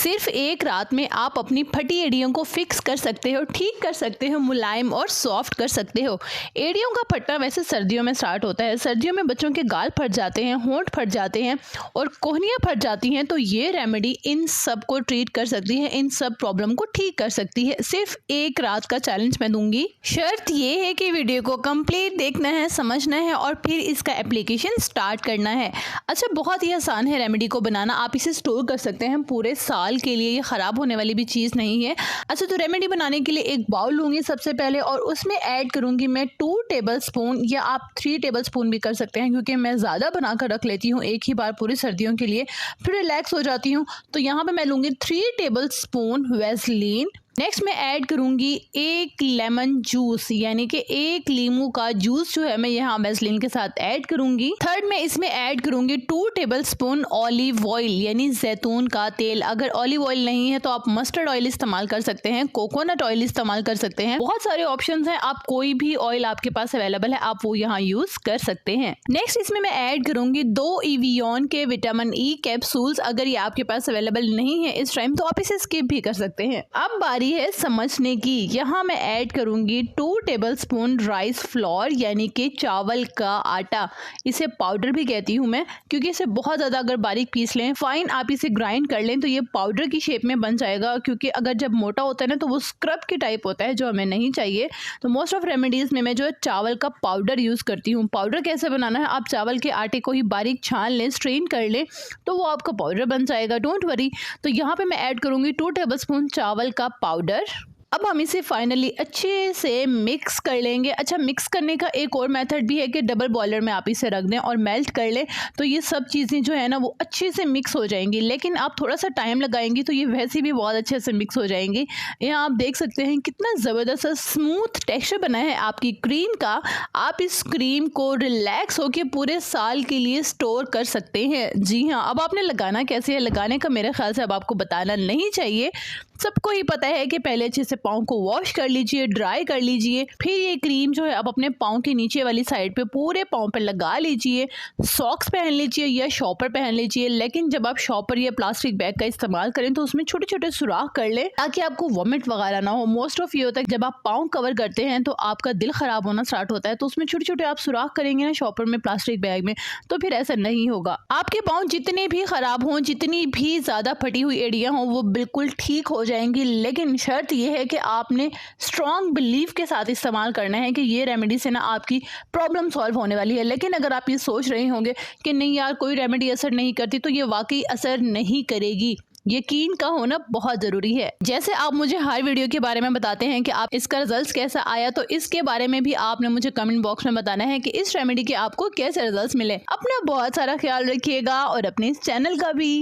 सिर्फ एक रात में आप अपनी फटी एड़ियों को फिक्स कर सकते हो, ठीक कर सकते हो, मुलायम और सॉफ्ट कर सकते हो। एड़ियों का फटना वैसे सर्दियों में स्टार्ट होता है। सर्दियों में बच्चों के गाल फट जाते हैं, होंठ फट जाते हैं और कोहनियाँ फट जाती हैं, तो ये रेमेडी इन सब को ट्रीट कर सकती है, इन सब प्रॉब्लम को ठीक कर सकती है। सिर्फ एक रात का चैलेंज मैं दूंगी। शर्त ये है कि वीडियो को कंप्लीट देखना है, समझना है और फिर इसका एप्लीकेशन स्टार्ट करना है। अच्छा, बहुत ही आसान है रेमेडी को बनाना। आप इसे स्टोर कर सकते हैं पूरे साल के लिए, ये ख़राब होने वाली भी चीज़ नहीं है। अच्छा, तो रेमेडी बनाने के लिए एक बाउल लूँगी सबसे पहले और उसमें ऐड करूँगी मैं 2 टेबलस्पून या आप 3 टेबलस्पून भी कर सकते हैं, क्योंकि मैं ज़्यादा बनाकर रख लेती हूँ एक ही बार पूरी सर्दियों के लिए, फिर रिलैक्स हो जाती हूँ। तो यहाँ पे मैं लूँगी 3 टेबलस्पून वैसलीन। नेक्स्ट मैं ऐड करूँगी 1 लेमन जूस, यानी कि 1 लीमू का जूस जो है मैं यहाँ वैसलीन के साथ ऐड करूँगी। थर्ड मैं इसमें ऐड करूँगी 2 टेबलस्पून ऑलिव ऑयल, यानी जैतून का तेल। अगर ऑलिव ऑयल नहीं है तो आप मस्टर्ड ऑयल इस्तेमाल कर सकते हैं, कोकोनट ऑयल इस्तेमाल कर सकते हैं। बहुत सारे ऑप्शंस हैं, आप कोई भी ऑयल आपके पास अवेलेबल है आप वो यहाँ यूज कर सकते हैं। नेक्स्ट इसमें मैं ऐड करूँगी 2 इवियन के विटामिन ई कैप्सूल्स। अगर ये आपके पास अवेलेबल नहीं है इस टाइम तो आप इसे स्किप भी कर सकते हैं। अब है समझने की, यहाँ मैं ऐड करूंगी 2 टेबलस्पून राइस फ्लोर, यानी कि चावल का आटा। इसे पाउडर भी कहती हूँ मैं, क्योंकि इसे बहुत ज़्यादा अगर बारीक पीस लें, फाइन आप इसे ग्राइंड कर लें तो ये पाउडर की शेप में बन जाएगा। क्योंकि अगर जब मोटा होता है ना तो वो स्क्रब की टाइप होता है, जो हमें नहीं चाहिए। तो मोस्ट ऑफ रेमेडीज़ में मैं जो है चावल का पाउडर यूज़ करती हूँ। पाउडर कैसे बनाना है, आप चावल के आटे को ही बारीक छान लें, स्ट्रेन कर लें तो वो आपका पाउडर बन जाएगा, डोंट वरी। तो यहाँ पर मैं ऐड करूँगी 2 टेबलस्पून चावल का पाउडर। अब हम इसे फाइनली अच्छे से मिक्स कर लेंगे। अच्छा, मिक्स करने का एक और मेथड भी है कि डबल बॉयलर में आप इसे रख दें और मेल्ट कर लें, तो ये सब चीज़ें जो है ना वो अच्छे से मिक्स हो जाएंगी। लेकिन आप थोड़ा सा टाइम लगाएंगी तो ये वैसे भी बहुत अच्छे से मिक्स हो जाएंगी। यहाँ आप देख सकते हैं कितना ज़बरदस्त स्मूथ टेक्सचर बना है आपकी क्रीम का। आप इस क्रीम को रिलैक्स होकर पूरे साल के लिए स्टोर कर सकते हैं। जी हाँ, अब आपने लगाना कैसे है, लगाने का मेरे ख्याल से अब आपको बताना नहीं चाहिए। सबको ही पता है कि पहले अच्छे से पाँव को वॉश कर लीजिए, ड्राई कर लीजिए, फिर ये क्रीम जो है आप अपने पाँव के नीचे वाली साइड पे पूरे पाँव पे लगा लीजिए। सॉक्स पहन लीजिए या शॉपर पहन लीजिए, लेकिन जब आप शॉपर या प्लास्टिक बैग का इस्तेमाल करें तो उसमें छोटे छोटे सुराख कर लें ताकि आपको वॉमिट वगैरह ना हो। मोस्ट ऑफ ये होता है जब आप पाँव कवर करते हैं तो आपका दिल खराब होना स्टार्ट होता है, तो उसमें छोटे छोटे आप सुराख करेंगे ना शॉपर में, प्लास्टिक बैग में, तो फिर ऐसा नहीं होगा। आपके पाँव जितने भी खराब हों, जितनी भी ज़्यादा फटी हुई एड़ियाँ हों, वो बिल्कुल ठीक हो जाएंगी। लेकिन शर्त यह है कि आपने स्ट्रॉन्ग बिलीफ के साथ इस्तेमाल करना है कि ये रेमेडी से ना आपकी प्रॉब्लम सॉल्व होने वाली है। लेकिन अगर आप ये सोच रहे होंगे कि नहीं यार कोई रेमेडी असर नहीं करती, तो ये वाकई असर नहीं करेगी। यकीन का होना बहुत ज़रूरी है। जैसे आप मुझे हर वीडियो के बारे में बताते हैं कि आप इसका रिजल्ट कैसा आया, तो इसके बारे में भी आपने मुझे कमेंट बॉक्स में बताना है कि इस रेमेडी के आपको कैसे रिजल्ट मिले। अपना बहुत सारा ख्याल रखिएगा और अपने इस चैनल का भी।